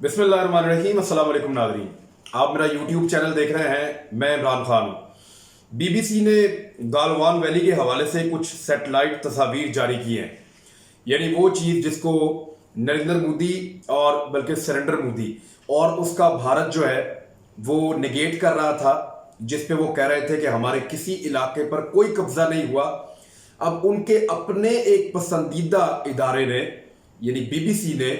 बिस्मिल्लाहिर्रहमानिर्रहीम। अस्सलाम वालेकुम नाज़रीन, आप मेरा यूट्यूब चैनल देख रहे हैं। मैं इमरान खान हूँ। बीबीसी ने गालवान वैली के हवाले से कुछ सैटेलाइट तस्वीर जारी की हैं, यानी वो चीज़ जिसको नरेंद्र मोदी और बल्कि सरेंडर मोदी और उसका भारत जो है वो निगेट कर रहा था, जिस पे वो कह रहे थे कि हमारे किसी इलाके पर कोई कब्जा नहीं हुआ। अब उनके अपने एक पसंदीदा इदारे ने यानी बीबीसी ने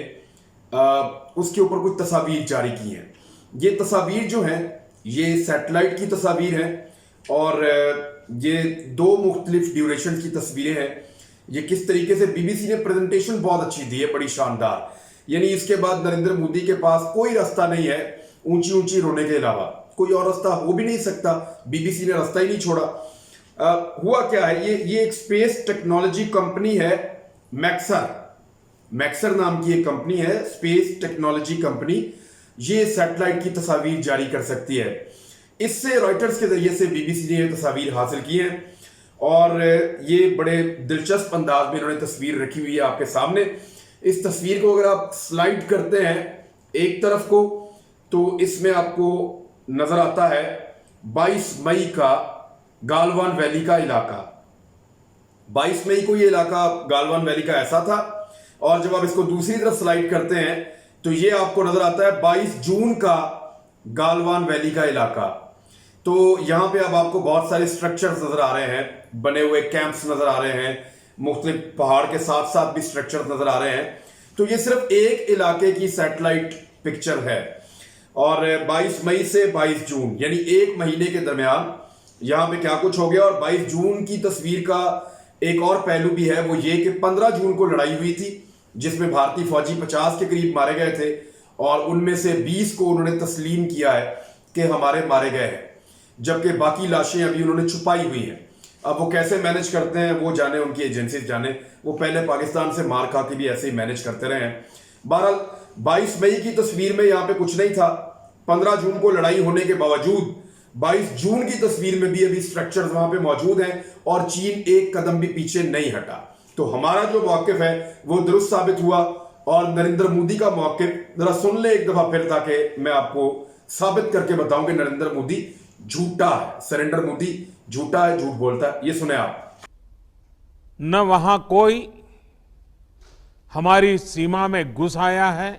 उसके ऊपर कुछ तस्वीर जारी की हैं। ये तस्वीर जो हैं ये सैटेलाइट की तस्वीर हैं और ये दो मुख्तलिफ ड्यूरेशन की तस्वीरें हैं। ये किस तरीके से बीबीसी ने प्रेजेंटेशन बहुत अच्छी दी है, बड़ी शानदार। यानी इसके बाद नरेंद्र मोदी के पास कोई रास्ता नहीं है ऊंची ऊंची रोने के अलावा, कोई और रास्ता हो भी नहीं सकता। बीबीसी ने रास्ता ही नहीं छोड़ा। हुआ क्या है, ये एक स्पेस टेक्नोलॉजी कंपनी है, मैक्सर नाम की एक कंपनी है, स्पेस टेक्नोलॉजी कंपनी। ये सैटेलाइट की तस्वीर जारी कर सकती है। इससे रॉयटर्स के जरिए से बीबीसी ने ये तस्वीर हासिल की है और ये बड़े दिलचस्प अंदाज में इन्होंने तस्वीर रखी हुई है आपके सामने। इस तस्वीर को अगर आप स्लाइड करते हैं एक तरफ को तो इसमें आपको नजर आता है 22 मई का गालवान वैली का इलाका। 22 मई को ये इलाका गालवान वैली का ऐसा था और जब आप इसको दूसरी तरफ स्लाइड करते हैं तो ये आपको नजर आता है 22 जून का गालवान वैली का इलाका। तो यहां पे अब आपको बहुत सारे स्ट्रक्चर्स नजर आ रहे हैं, बने हुए कैंप्स नजर आ रहे हैं, मुख्तलिफ पहाड़ के साथ साथ भी स्ट्रक्चर्स नजर आ रहे हैं। तो ये सिर्फ एक इलाके की सैटेलाइट पिक्चर है और 22 मई से 22 जून यानी एक महीने के दरमियान यहां पे क्या कुछ हो गया। और 22 जून की तस्वीर का एक और पहलू भी है, वो ये कि 15 जून को लड़ाई हुई थी जिसमें भारतीय फौजी 50 के करीब मारे गए थे और उनमें से 20 को उन्होंने तस्लीम किया है कि हमारे मारे गए हैं, जबकि बाकी लाशें अभी उन्होंने छुपाई हुई हैं। अब वो कैसे मैनेज करते हैं वो जाने, उनकी एजेंसी जाने। वो पहले पाकिस्तान से मार खा के भी ऐसे ही मैनेज करते रहे हैं। बहरहाल 22 मई की तस्वीर में यहां पे कुछ नहीं था। 15 जून को लड़ाई होने के बावजूद 22 जून की तस्वीर में भी अभी स्ट्रक्चर्स वहां पे मौजूद हैं और चीन एक कदम भी पीछे नहीं हटा। तो हमारा जो मौकिफ है वो दुरुस्त साबित हुआ और नरेंद्र मोदी का मौकिफ जरा सुन ले एक दफा फिर, ताकि मैं आपको साबित करके बताऊं कि नरेंद्र मोदी झूठा है, सरेंडर मोदी झूठा है, झूठ बोलता है। ये सुने आप। न वहां कोई हमारी सीमा में घुस आया है,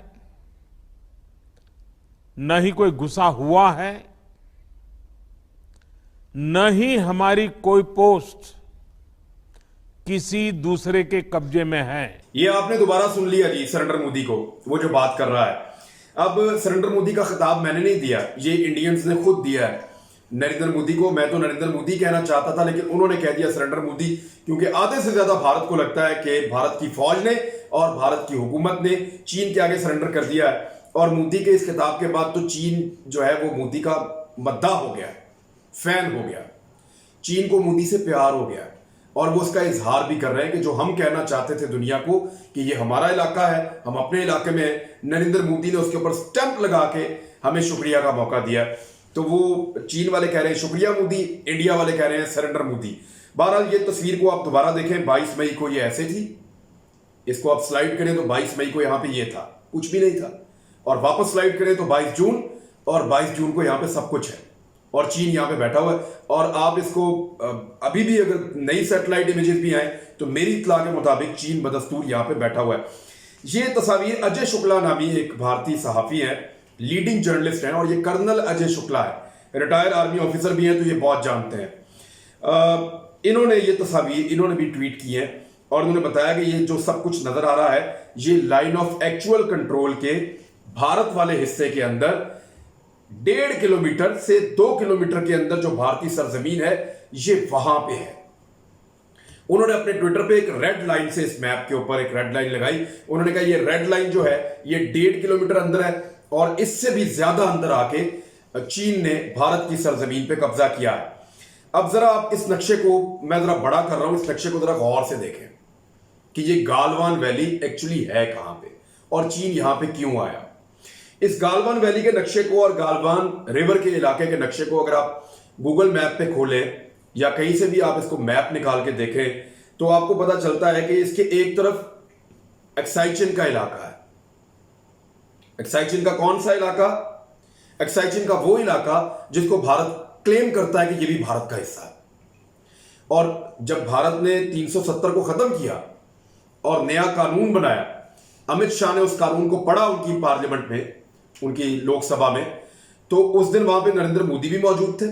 न ही कोई घुसा हुआ है, न ही हमारी कोई पोस्ट किसी दूसरे के कब्जे में है। ये आपने दोबारा सुन लिया जी सरेंडर मोदी को, वो जो बात कर रहा है। अब सरेंडर मोदी का खिताब मैंने नहीं दिया, ये इंडियंस ने खुद दिया है नरेंद्र मोदी को। मैं तो नरेंद्र मोदी कहना चाहता था लेकिन उन्होंने कह दिया सरेंडर मोदी, क्योंकि आधे से ज्यादा भारत को लगता है कि भारत की फौज ने और भारत की हुकूमत ने चीन के आगे सरेंडर कर दिया है। और मोदी के इस खिताब के बाद तो चीन जो है वो मोदी का मद्दाह हो गया, फैन हो गया। चीन को मोदी से प्यार हो गया और वो उसका इजहार भी कर रहे हैं कि जो हम कहना चाहते थे दुनिया को कि ये हमारा इलाका है, हम अपने इलाके में हैं, नरेंद्र मोदी ने उसके ऊपर स्टैंप लगा के हमें शुक्रिया का मौका दिया। तो वो चीन वाले कह रहे हैं शुक्रिया मोदी, इंडिया वाले कह रहे हैं सरेंडर मोदी। बहरहाल ये तस्वीर को आप दोबारा देखें, 22 मई को ये ऐसे थी। इसको आप स्लाइड करें तो 22 मई को यहां पे ये था, कुछ भी नहीं था। और वापस स्लाइड करें तो 22 जून, और 22 जून को यहां पे सब कुछ है और चीन यहां पे बैठा हुआ है। और आप इसको अभी भी अगर नई सैटेलाइट इमेजेस भी आए तो मेरी इत्तला के मुताबिक चीन बदस्तूर यहां पे बैठा हुआ है। ये तस्वीर अजय शुक्ला नामी एक भारतीय सहाफी हैं, लीडिंग जर्नलिस्ट हैं, और ये कर्नल अजय शुक्ला है, रिटायर्ड आर्मी ऑफिसर भी हैं, तो ये बहुत जानते हैं। इन्होंने ये तस्वीर इन्होंने भी ट्वीट की है और उन्होंने बताया कि ये जो सब कुछ नजर आ रहा है ये लाइन ऑफ एक्चुअल कंट्रोल के भारत वाले हिस्से के अंदर 1.5 किलोमीटर से 2 किलोमीटर के अंदर जो भारतीय सरजमीन है ये वहां पे है। उन्होंने अपने ट्विटर पे एक रेड लाइन से इस मैप के ऊपर एक रेड लाइन लगाई। उन्होंने कहा ये रेड लाइन जो है ये 1.5 किलोमीटर अंदर है और इससे भी ज्यादा अंदर आके चीन ने भारत की सरजमीन पे कब्जा किया है। अब जरा आप इस नक्शे को, मैं जरा बड़ा कर रहा हूं, इस नक्शे को जरा गौर से देखें कि ये गालवान वैली एक्चुअली है कहां पे और चीन यहां पे क्यों आया। इस गालवान वैली के नक्शे को और गालवान रिवर के इलाके के नक्शे को अगर आप गूगल मैप पे खोलें या कहीं से भी आप इसको मैप निकाल के देखें तो आपको पता चलता है कि इसके एक तरफ एक्साइचन का इलाका है, एक्साइचिन का कौन सा इलाका? एक्साइचिन का वो इलाका जिसको भारत क्लेम करता है कि ये भी भारत का हिस्सा है। और जब भारत ने 370 को खत्म किया और नया कानून बनाया, अमित शाह ने उस कानून को पढ़ा उनकी पार्लियामेंट में, उनकी लोकसभा में, तो उस दिन वहां पे नरेंद्र मोदी भी मौजूद थे,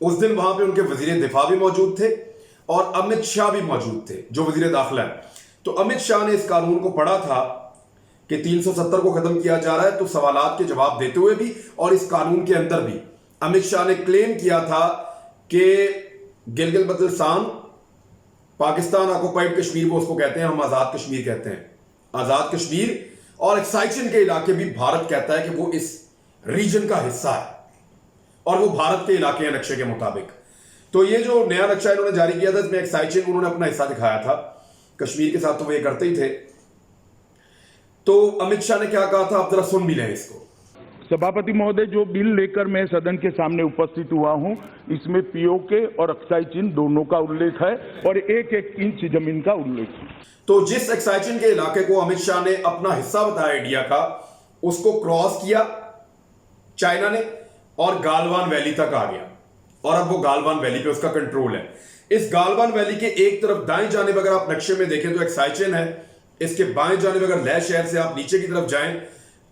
उस दिन वहां पे उनके वजीर दिफा भी मौजूद थे और अमित शाह भी मौजूद थे जो वजीर दाखिला है। तो अमित शाह ने इस कानून को पढ़ा था कि 370 को खत्म किया जा रहा है, तो सवालात के जवाब देते हुए भी और इस कानून के अंदर भी अमित शाह ने क्लेम किया था कि गिलगित बल्तिस्तान, पाकिस्तान ऑक्युपाइड कश्मीर वो उसको कहते हैं, हम आजाद कश्मीर कहते हैं, आजाद कश्मीर और एक्साइचिन के इलाके भी भारत कहता है कि वो इस रीजन का हिस्सा है और वो भारत के इलाके हैं नक्शे के मुताबिक। तो ये जो नया नक्शा इन्होंने जारी किया था, इसमें एक्साइचिन उन्होंने अपना हिस्सा दिखाया था, कश्मीर के साथ तो वो ये करते ही थे। तो अमित शाह ने क्या कहा था, आप जरा सुन भी लें इसको। सभापति महोदय, जो बिल लेकर मैं सदन के सामने उपस्थित हुआ हूं, इसमें पीओके और एक्साइचिन दोनों का उल्लेख है और एक एक इंच जमीन का उल्लेख है। तो जिस एक्साइचिन के इलाके को अमित शाह ने अपना हिस्सा बताया इंडिया का, उसको क्रॉस किया चाइना ने और गालवान वैली तक आ गया और अब वो गालवान वैली पे उसका कंट्रोल है। इस गालवान वैली के एक तरफ दाएं जाने अगर आप नक्शे में देखें तो एक्साइचिन है, इसके बाएं जाने अगर लेह शहर से आप नीचे की तरफ जाएं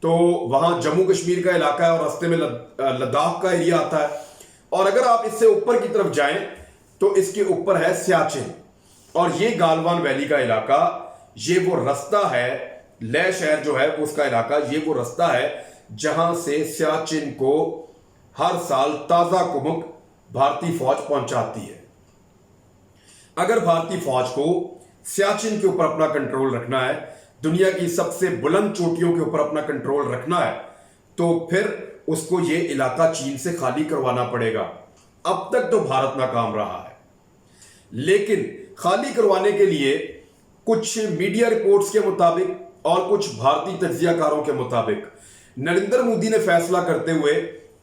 तो वहां जम्मू कश्मीर का इलाका है और रास्ते में लद्दाख का एरिया आता है। और अगर आप इससे ऊपर की तरफ जाएं तो इसके ऊपर है सियाचिन और ये गालवान वैली का इलाका, ये वो रास्ता है, लेह शहर जो है उसका इलाका, ये वो रास्ता है जहां से सियाचिन को हर साल ताजा कुमुक भारतीय फौज पहुंचाती है। अगर भारतीय फौज को सियाचिन के ऊपर अपना कंट्रोल रखना है, दुनिया की सबसे बुलंद चोटियों के ऊपर अपना कंट्रोल रखना है, तो फिर उसको ये इलाका चीन से खाली करवाना पड़ेगा। अब तक तो भारत नाकाम रहा है, लेकिन खाली करवाने के लिए कुछ मीडिया रिपोर्ट्स के मुताबिक और कुछ भारतीय तज्जियाकारों के मुताबिक नरेंद्र मोदी ने फैसला करते हुए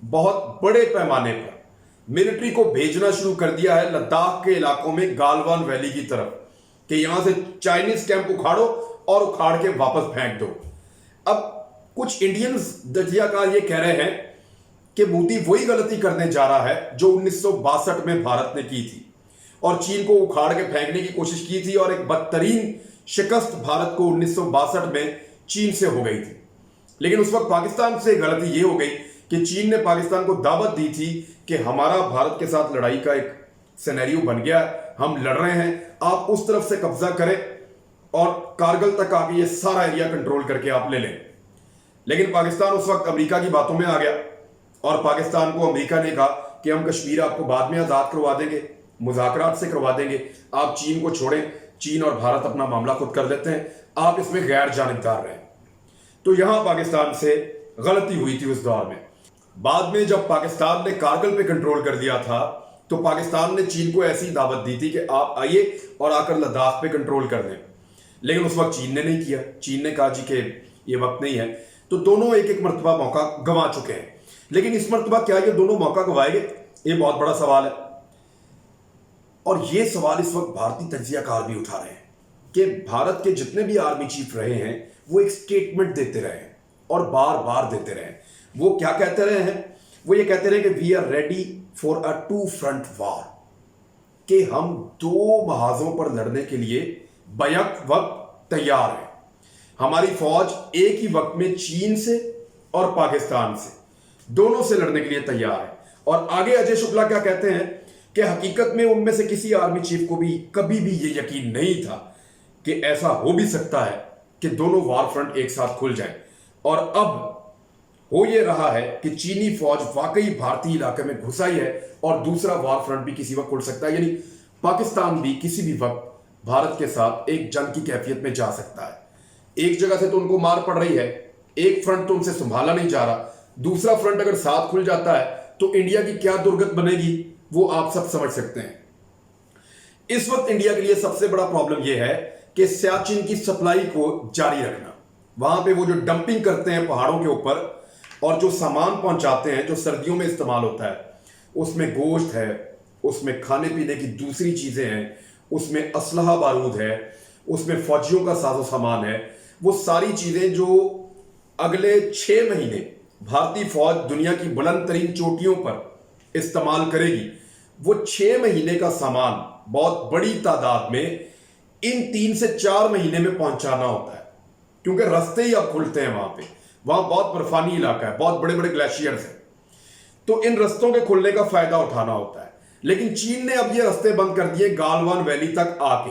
बहुत बड़े पैमाने पर मिलिट्री को भेजना शुरू कर दिया है लद्दाख के इलाकों में गालवान वैली की तरफ कि यहां से चाइनीज कैंप उखाड़ो और उखाड़ के वापस फेंक दो। अब कुछ इंडियन तज्जियाकार ये कह रहे हैं कि मोदी वही गलती करने जा रहा है जो 1962 में भारत ने की थी और चीन को उखाड़ के फेंकने की कोशिश की थी और एक बदतरीन शिकस्त भारत को 1962 में चीन से हो गई थी। लेकिन उस वक्त पाकिस्तान से गलती यह हो गई कि चीन ने पाकिस्तान को दावत दी थी कि हमारा भारत के साथ लड़ाई का एक सिनेरियो बन गया, हम लड़ रहे हैं, आप उस तरफ से कब्जा करें और कारगिल तक आके ये सारा एरिया कंट्रोल करके आप ले लें। लेकिन पाकिस्तान उस वक्त अमेरिका की बातों में आ गया और पाकिस्तान को अमेरिका ने कहा कि हम कश्मीर आपको बाद में आजाद करवा देंगे, मुज़ाकरात से करवा देंगे, आप चीन को छोड़ें, चीन और भारत अपना मामला खुद कर लेते हैं, आप इसमें गैर जानिबदार रहें। तो यहां पाकिस्तान से गलती हुई थी उस दौर में। बाद में जब पाकिस्तान ने कारगिल पे कंट्रोल कर दिया था तो पाकिस्तान ने चीन को ऐसी दावत दी थी कि आप आइए और आकर लद्दाख पे कंट्रोल कर दें, लेकिन उस वक्त चीन ने नहीं किया। चीन ने कहा जी कि ये वक्त नहीं है। तो दोनों एक एक मरतबा मौका गंवा चुके हैं, लेकिन इस मरतबा क्या ये दोनों मौका गंवाएंगे, ये बहुत बड़ा सवाल है। और ये सवाल इस वक्त भारतीय तज्जियाकार भी उठा रहे हैं कि भारत के जितने भी आर्मी चीफ रहे हैं वो एक स्टेटमेंट देते रहे हैं और बार बार देते रहे हैं। वो क्या कहते रहे हैं? वो ये कहते रहे कि we are ready for a two front war, कि हम दो महाजों पर लड़ने के लिए बैक वक्त तैयार हैं। हमारी फौज एक ही वक्त में चीन से और पाकिस्तान से दोनों से लड़ने के लिए तैयार है। और आगे अजय शुक्ला क्या कहते हैं कि हकीकत में उनमें से किसी आर्मी चीफ को भी कभी भी ये यकीन नहीं था कि ऐसा हो भी सकता है कि दोनों वार फ्रंट एक साथ खुल जाएं। और अब हो ये रहा है कि चीनी फौज वाकई भारतीय इलाके में घुस आई है और दूसरा वार फ्रंट भी किसी वक्त खुल सकता है, यानी पाकिस्तान भी किसी भी वक्त भारत के साथ एक जंग की कैफियत में जा सकता है। एक जगह से तो उनको मार पड़ रही है, एक फ्रंट तो उनसे संभाला नहीं जा रहा, दूसरा फ्रंट अगर साथ खुल जाता है तो इंडिया की क्या दुर्गत बनेगी वो आप सब समझ सकते हैं। इस वक्त इंडिया के लिए सबसे बड़ा प्रॉब्लम यह है कि सियाचिन की सप्लाई को जारी रखना। वहां पे वो जो डंपिंग करते हैं पहाड़ों के ऊपर और जो सामान पहुंचाते हैं जो सर्दियों में इस्तेमाल होता है, उसमें गोश्त है, उसमें खाने पीने की दूसरी चीजें हैं, उसमें असलहा बारूद है, उसमें फौजियों का साजो सामान है, वो सारी चीजें जो अगले 6 महीने भारतीय फौज दुनिया की बुलंद तरीन चोटियों पर इस्तेमाल करेगी, वो 6 महीने का सामान बहुत बड़ी तादाद में इन 3 से 4 महीने में पहुंचाना होता है, क्योंकि रास्ते ही अब खुलते हैं वहां बहुत बर्फानी इलाका है, बहुत बड़े बड़े ग्लेशियर्स हैं, तो इन रस्तों के खुलने का फायदा उठाना होता है। लेकिन चीन ने अब ये रास्ते बंद कर दिए गालवान वैली तक आके।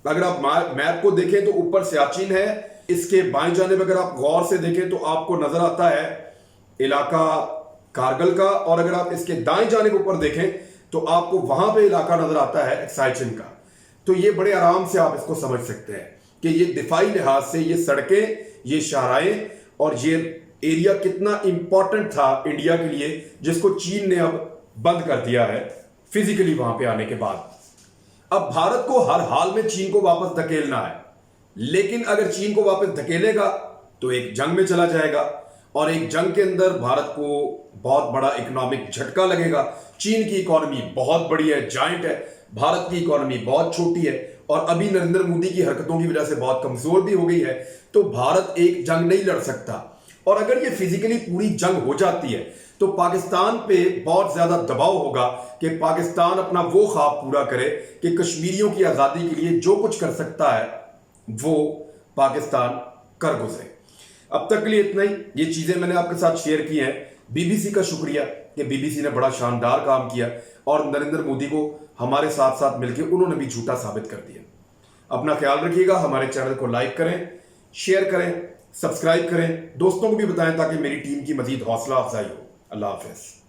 अगर आप मैप को देखें तो ऊपर सियाचिन है, इसके बाएं जानिब अगर आप गौर से देखें तो आपको नजर आता है इलाका कारगिल का, और अगर आप इसके दाएं जानिब ऊपर देखें तो आपको वहां पे इलाका नजर आता है सियाचिन का। तो ये बड़े आराम से आप इसको समझ सकते हैं कि ये दिफाई लिहाज से ये सड़कें, ये शाहराएं और ये एरिया कितना इंपॉर्टेंट था इंडिया के लिए, जिसको चीन ने अब बंद कर दिया है फिजिकली वहां पे आने के बाद। अब भारत को हर हाल में चीन को वापस धकेलना है, लेकिन अगर चीन को वापस धकेलेगा तो एक जंग में चला जाएगा, और एक जंग के अंदर भारत को बहुत बड़ा इकोनॉमिक झटका लगेगा। चीन की इकोनॉमी बहुत बड़ी है, जायंट है, भारत की इकोनॉमी बहुत छोटी है, और अभी नरेंद्र मोदी की हरकतों की वजह से बहुत कमजोर भी हो गई है। तो भारत एक जंग नहीं लड़ सकता, और अगर ये फिजिकली पूरी जंग हो जाती है तो पाकिस्तान पे बहुत ज्यादा दबाव होगा कि पाकिस्तान अपना वो ख्वाब पूरा करे कि कश्मीरियों की आजादी के लिए जो कुछ कर सकता है वो पाकिस्तान कर गुजरे। अब तक के लिए इतना ही, ये चीजें मैंने आपके साथ शेयर की हैं। बीबीसी का शुक्रिया कि बीबीसी ने बड़ा शानदार काम किया, और नरेंद्र मोदी को हमारे साथ साथ मिलकर उन्होंने भी झूठा साबित कर दिया। अपना ख्याल रखिएगा, हमारे चैनल को लाइक करें, शेयर करें, सब्सक्राइब करें, दोस्तों को भी बताएं ताकि मेरी टीम की मजीद हौसला अफजाई हो। अल्लाह हाफिज।